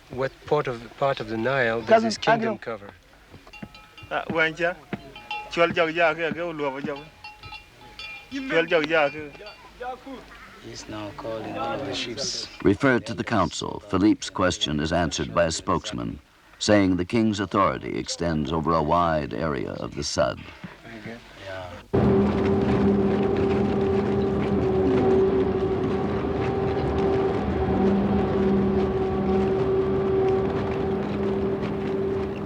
What part of the Nile does this kingdom cover? He's now calling one of the ships. Referred to the council, Philippe's question is answered by a spokesman, saying the king's authority extends over a wide area of the Sud. Very good.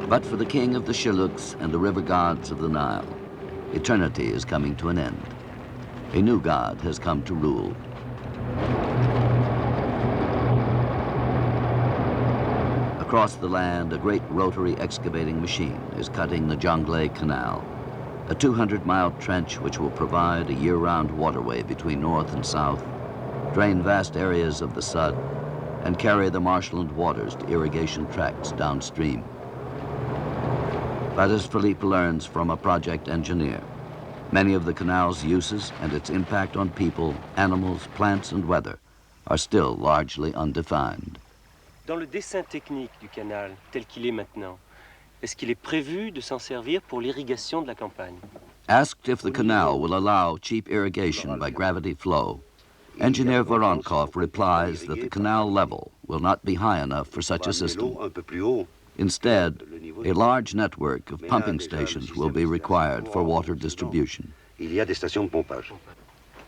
But for the king of the Shillooks and the river gods of the Nile, eternity is coming to an end. A new god has come to rule. Across the land, a great rotary excavating machine is cutting the Jonglei Canal, a 200-mile trench which will provide a year-round waterway between north and south, drain vast areas of the Sud, and carry the marshland waters to irrigation tracts downstream. But as Philippe learns from a project engineer, many of the canal's uses and its impact on people, animals, plants, and weather are still largely undefined. Dans le dessin technique du canal tel qu'il est maintenant, est-ce qu'il est prévu de s'en servir pour l'irrigation de la campagne? Asked if the canal will allow cheap irrigation by gravity flow, engineer Voronkov replies that the canal level will not be high enough for such a system. Instead, a large network of pumping stations will be required for water distribution.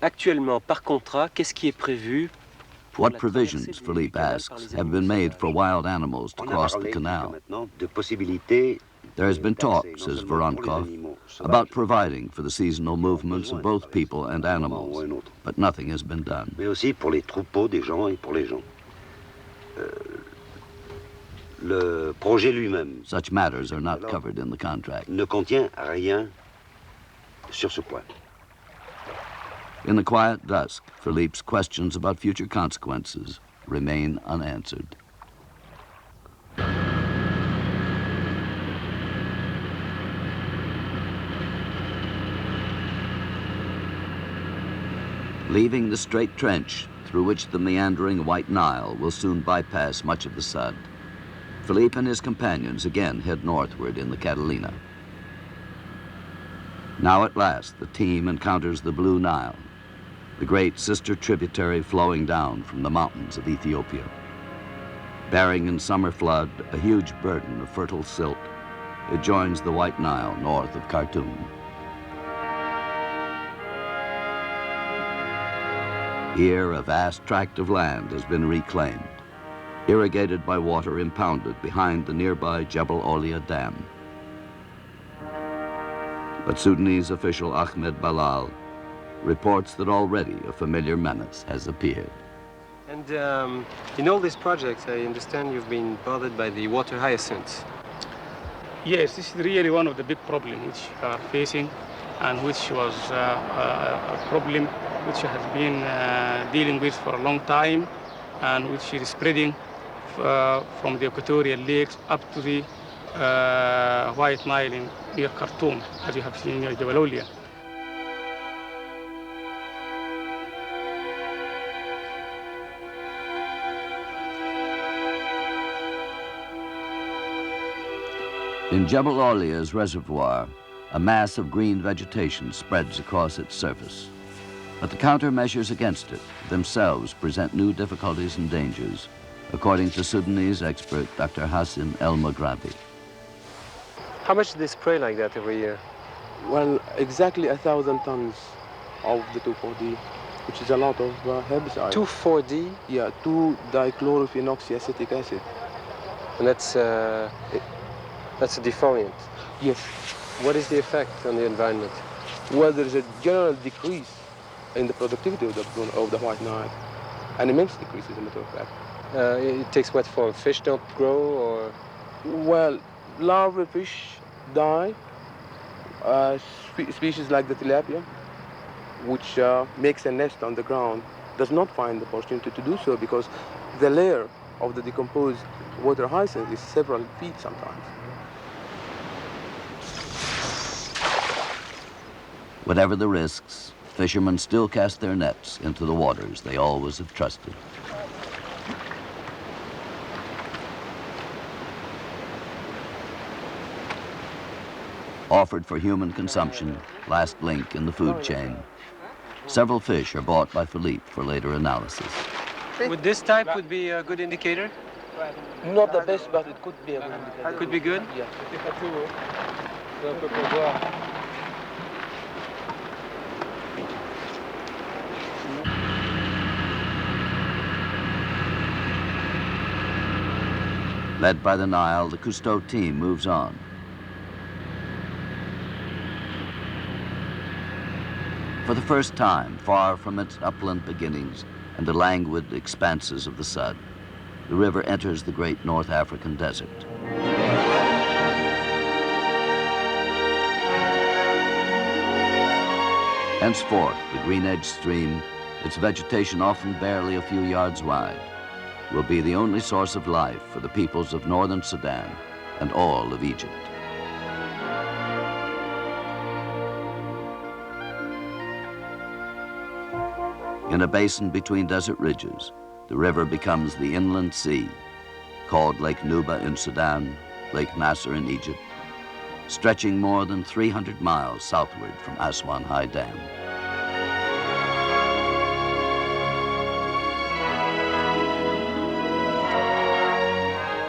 Actuellement, par contrat, qu'est-ce qui est prévu? What provisions, Philippe asks, have been made for wild animals to cross the canal? There has been talk, says Voronkov, about providing for the seasonal movements of both people and animals, but nothing has been done. Such matters are not covered in the contract. In the quiet dusk, Philippe's questions about future consequences remain unanswered. Leaving the straight trench through which the meandering White Nile will soon bypass much of the Sud, Philippe and his companions again head northward in the Catalina. Now at last, the team encounters the Blue Nile, the great sister tributary flowing down from the mountains of Ethiopia. Bearing in summer flood a huge burden of fertile silt, it joins the White Nile north of Khartoum. Here, a vast tract of land has been reclaimed, irrigated by water impounded behind the nearby Jebel Olia Dam. But Sudanese official Ahmed Balal reports that already a familiar menace has appeared. And in all these projects, I understand you've been bothered by the water hyacinths. Yes, this is really one of the big problems which we are facing, and which was a problem which has been dealing with for a long time, and which is spreading from the equatorial lakes up to the White Nile near Khartoum, as you have seen near Jebel Olia. In Jebel Olia's reservoir, a mass of green vegetation spreads across its surface. But the countermeasures against it themselves present new difficulties and dangers, according to Sudanese expert Dr. Hassan El-Maghrabi. How much do they spray like that every year? Well, exactly 1,000 tons of the 2,4-D, which is a lot of herbicide. 2,4-D? Yeah, 2-dichlorophenoxyacetic acid. And that's a defoliant. Yes. What is the effect on the environment? Well, there's a general decrease in the productivity of the White Nile, an immense decrease, as a matter of fact. It takes what form? Fish don't grow, or? Well, larvae fish die. Species like the tilapia, which makes a nest on the ground, does not find the opportunity to do so because the layer of the decomposed water hyacinth is several feet sometimes. Whatever the risks, fishermen still cast their nets into the waters they always have trusted. Offered for human consumption, last link in the food chain. Several fish are bought by Philippe for later analysis. Would this type would be a good indicator? Not the best, but it could be a good indicator. Could be good? Yeah. Led by the Nile, the Cousteau team moves on. For the first time, far from its upland beginnings and the languid expanses of the Sud, the river enters the great North African desert. Henceforth, the green-edged stream, its vegetation often barely a few yards wide, will be the only source of life for the peoples of northern Sudan and all of Egypt. In a basin between desert ridges, the river becomes the inland sea, called Lake Nuba in Sudan, Lake Nasser in Egypt, stretching more than 300 miles southward from Aswan High Dam.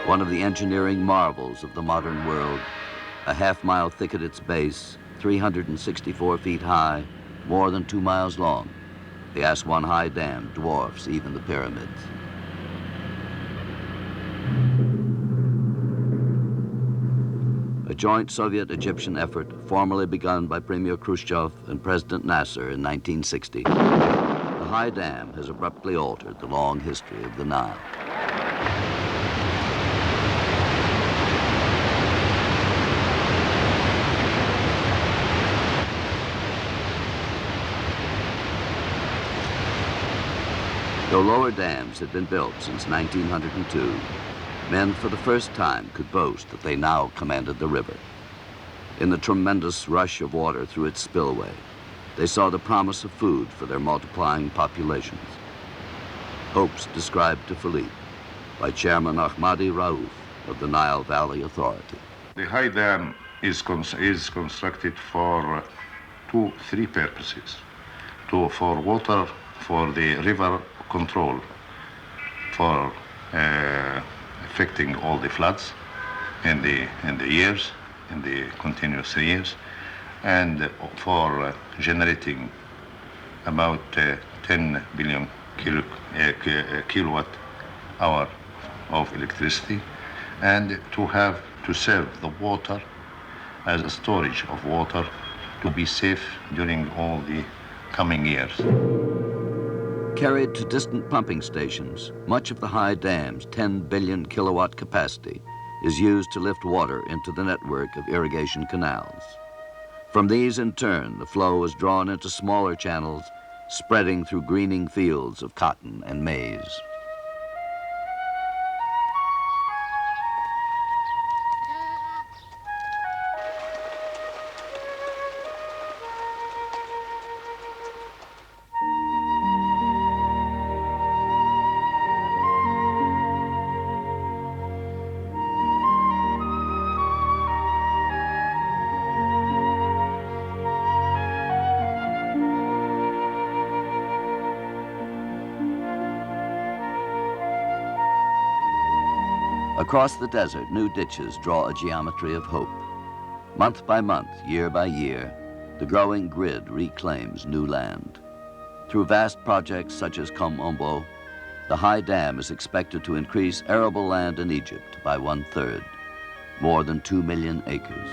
One of the engineering marvels of the modern world, a half-mile thick at its base, 364 feet high, more than 2 miles long, the Aswan High Dam dwarfs even the pyramids. A joint Soviet-Egyptian effort formally begun by Premier Khrushchev and President Nasser in 1960, the High Dam has abruptly altered the long history of the Nile. Though lower dams had been built since 1902, men for the first time could boast that they now commanded the river. In the tremendous rush of water through its spillway, they saw the promise of food for their multiplying populations. Hopes described to Philippe by Chairman Ahmadi Raouf of the Nile Valley Authority. The High Dam is constructed for three purposes. For water, for the river control, for affecting all the floods in the continuous years, and for generating about 10 billion kilowatt hour of electricity, and to serve the water as a storage of water to be safe during all the coming years. Carried to distant pumping stations, much of the High Dam's 10 billion kilowatt capacity is used to lift water into the network of irrigation canals. From these, in turn, the flow is drawn into smaller channels, spreading through greening fields of cotton and maize. Across the desert, new ditches draw a geometry of hope. Month by month, year by year, the growing grid reclaims new land. Through vast projects such as Kom Ombo, the High Dam is expected to increase arable land in Egypt by 1/3, more than 2 million acres.